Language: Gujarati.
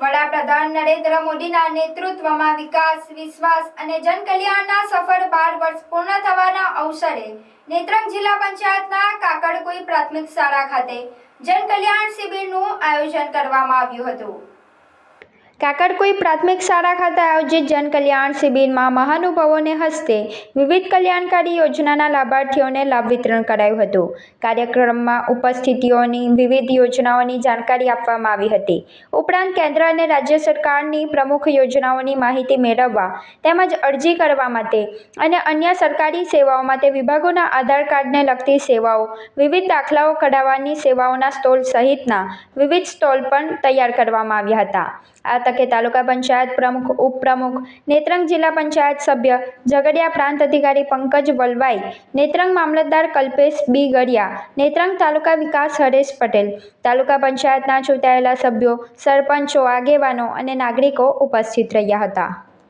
વડાપ્રધાન નરેન્દ્ર મોદીના નેતૃત્વમાં વિકાસ, વિશ્વાસ અને જનકલ્યાણના સફળ 12 વર્ષ પૂર્ણ થવાના અવસરે નેત્રંગ જિલ્લા પંચાયતના કાકડકોઈ પ્રાથમિક શાળા ખાતે જનકલ્યાણ શિબિરનું આયોજન કરવામાં આવ્યું હતું। કાકડકોઈ પ્રાથમિક શાળા ખાતે આયોજિત જનકલ્યાણ શિબિરમાં મહાનુભાવોને હસ્તે વિવિધ કલ્યાણકારી યોજનાના લાભાર્થીઓને લાભ વિતરણ કરાયું હતું। કાર્યક્રમમાં ઉપસ્થિતિઓની વિવિધ યોજનાઓની જાણકારી આપવામાં આવી હતી। ઉપરાંત કેન્દ્ર અને રાજ્ય સરકારની પ્રમુખ યોજનાઓની માહિતી મેળવવા તેમજ અરજી કરવા માટે અને અન્ય સરકારી સેવાઓ માટે વિભાગોના આધાર કાર્ડને લગતી સેવાઓ, વિવિધ દાખલાઓ કઢાવવાની સેવાઓના સ્ટોલ સહિતના વિવિધ સ્ટોલ પણ તૈયાર કરવામાં આવ્યા હતા। આ તકે તાલુકા પંચાયત પ્રમુખ, ઉપપ્રમુખ, નેત્રંગ જિલ્લા પંચાયત સભ્ય, ઝઘડિયા પ્રાંત અધિકારી પંકજ વલવાઈ, નેત્રંગ મામલતદાર કલ્પેશ બી ગડિયા, નેત્રંગ તાલુકા વિકાસ હરેશ પટેલ, તાલુકા પંચાયતના ચૂંટાયેલા સભ્યો, સરપંચો, આગેવાનો અને નાગરિકો ઉપસ્થિત રહ્યા હતા।